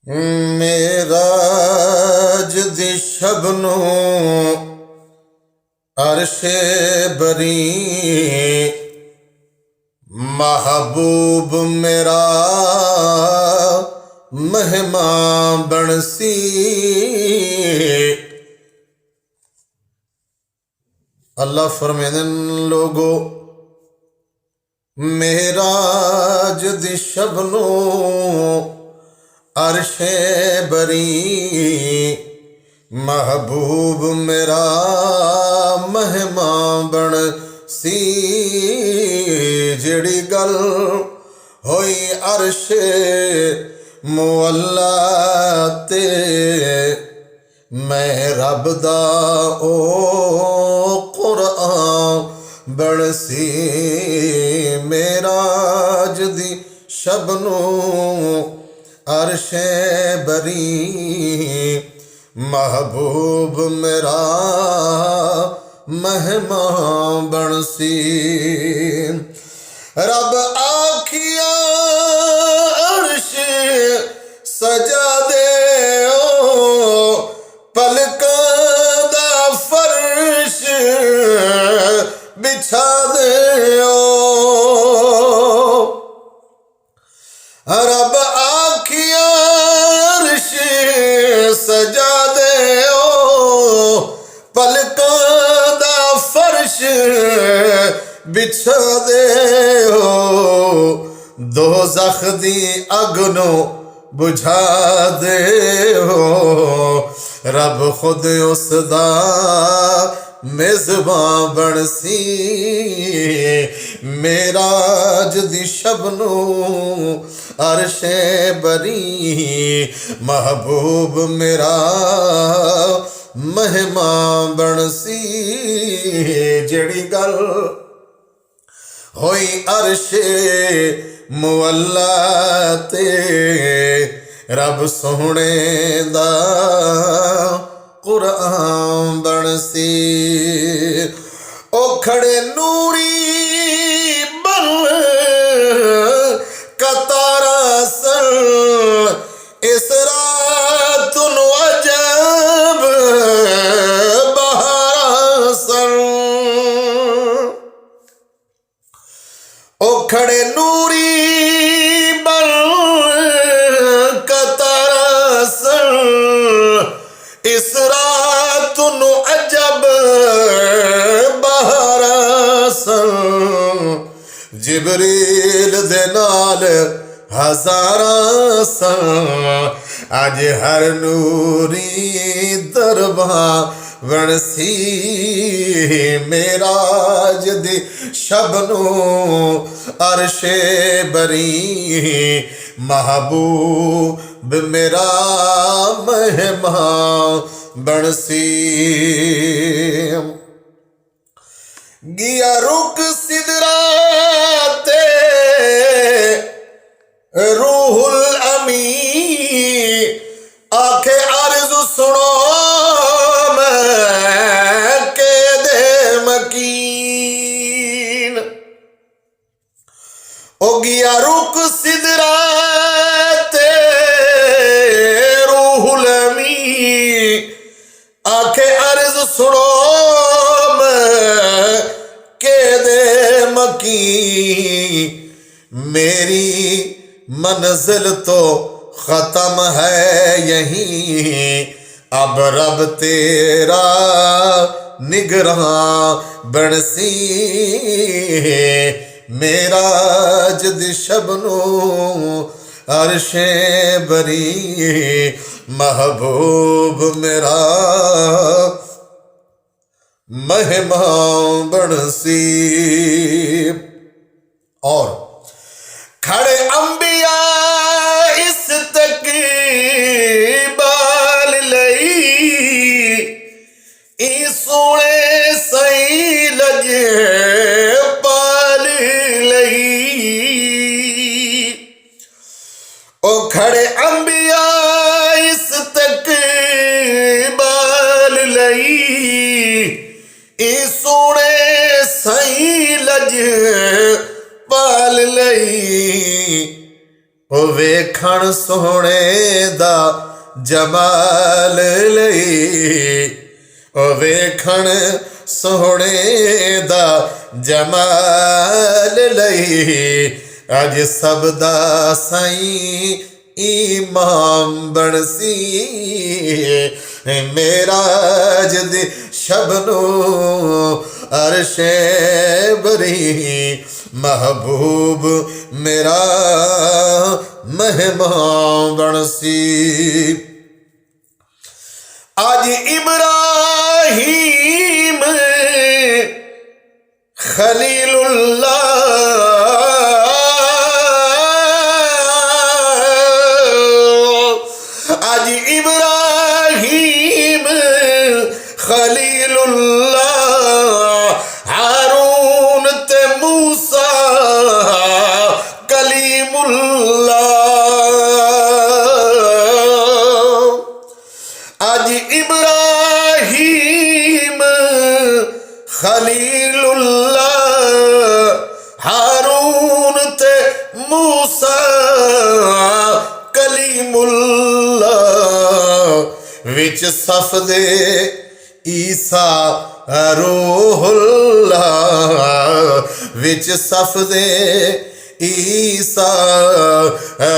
मेराज दी शबनो अरशे बरी महबूब मेरा महिमा बनसी। अल्लाह फरमाते लोगो मेराज दी शबनो अरशे बरी महबूब मेरा महिमा बन सी। जिहड़ी गल होई अरशे मुअल्ला ते मैं रब दा ओ कुरआन बन सी। मेराज दी शबनो अरशे बरी महबूब मेरा महिमा बनसी। रब आखिया अर्श सजा दे पलकां दा फर्श बिछा दे। रब आखिया अर्श सजा दे पलकां दा फर्श बिछा दे। दोज़ख दी अग नू बुझा दे। रब खुद उसदा मेज़बान बनसी। मेराज दी शबनो अरशे बरी महबूब मेरा महिमा बनसी। जिहड़ी गल होई अरशे मुअल्ला ते रब सोहणे दा कुरआन बनसी। ओ खड़े नूरी बन कतारा सन इस रात नू अजब बहारा सन। ओ खड़े नूरी बन कतारा सन इस रात नू अजब बहारा सन। जिबरील दे नाल हज़ारां सन अज हर नूरी दरबार बनसी। मेराज दी शबनो अरशे बरी महबूब मेरा महिमा बनसी। गिया रुक सिदरा ते रूहुल अमी आखे अर्ज सुनो मैं के दे मकीन। ओ गिया रुक सिदरा ते रूहुल अमी आखे अर्ज सुनो मैं के दे मकीन। मेरी मंजिल तो खत्म है यहीं अब रब तेरा निगरान बनसी। मेराज दी शबनो अरशे बरी महबूब मेरा महिमा बनसी। और खड़े अंबिया इस तकरीबाल लई ई सोने सही लगे पाल लई। ओ खड़े अंबिया इस तकरीबाल लई ई सोने सही लगे पाल लई। ओ वेखण सोहणे दा जमाल लई, ओ वेखण सोहणे दा जमाल लई, अज सब दा साईं इमाम बनसी। मेराज दी शबनू अरशे बरी, महबूब मेरा मेहमान बनसी। आज इब्राहीम खलीलुल्लाह, आज इब्राहीम खलीलुल्लाह, हारून ते मूसा कलीमुल्लाह। आज इब्राहीम खलीलुल्लाह, हारून ते मूसा कलीमुल्लाह। विच सफ दे ईसा रूहुल्लाह, विच सफ दे ईसा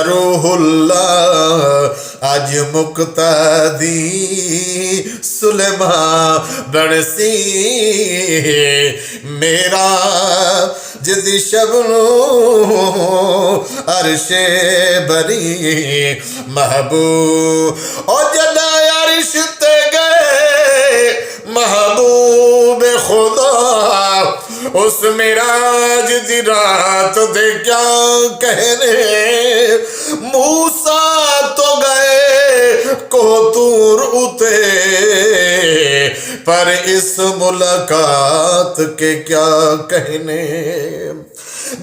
रूहुल्लाह। अज मुक्तदी सुलेमान बनसी। मेरा जिदी शबनू अरशे बरी, महबूब ओ जदा अरश ते गए महबूब खुदा। उस मेराज दी रात दे क्या कहने, मूसा तो गए कोतूर उते, पर इस मुलाकात के क्या कहने।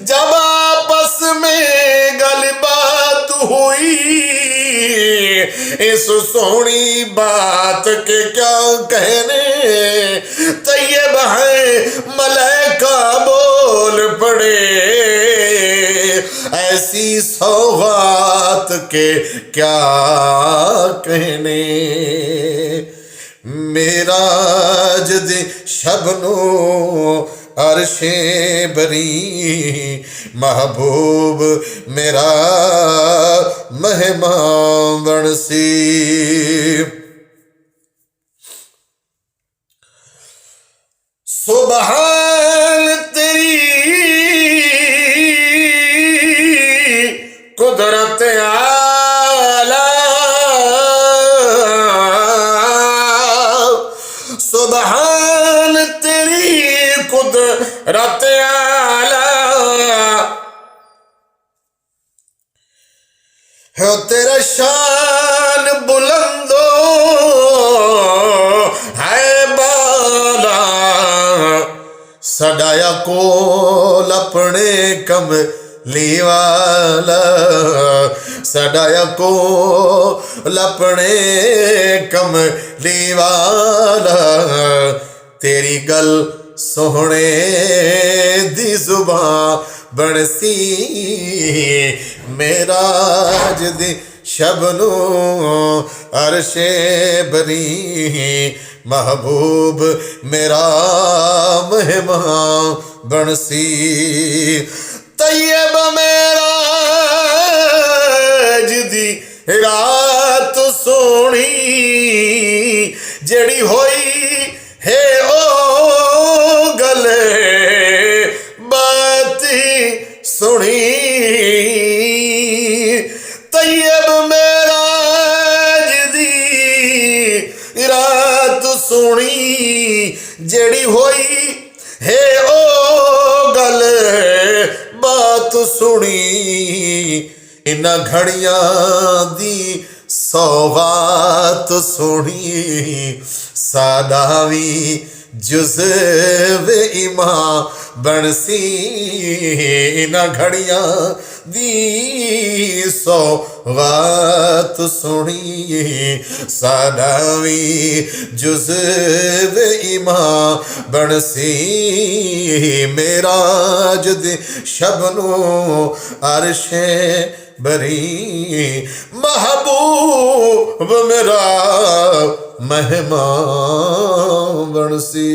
जब आपस में गलबात हुई, इस सोनी बात के क्या कहने। तैयब है मलाइका बोल पड़े, ऐसी सौगात के क्या कहने। मेराज दी शबनू अरशे बरी, महबूब मेरा मेहमान बनसी। सुबहान तेरी कुदरत आला, सुबहान तेरी कुदरत आला, है तेरा शान बुलंदो है बाला। सडाया कोल अपने कमली वाला, सडाया कोल अपने कमली वाला। तेरी गल सोहने दी जुबान बनसी। मेराज दी शबनू अरशे बरी, महबूब मेरा मेहमान बनसी। तैयब मेराज दी रात सोनी, जड़ी होई है ओ गले बाती सुनी। तैयब मेराज दी रात सुनी, जड़ी होई है ओ गल बात सुनी। इन्हां घड़ियां दी सौगात सुनी, सादा भी जुज़व ईमान बनसी न घड़ियां दी सौगात सोहणी साडावी जुज़व ईमान बनसी मेराज दे शबनो अरशे बरी महबूब मेरा मेहमान बनसी।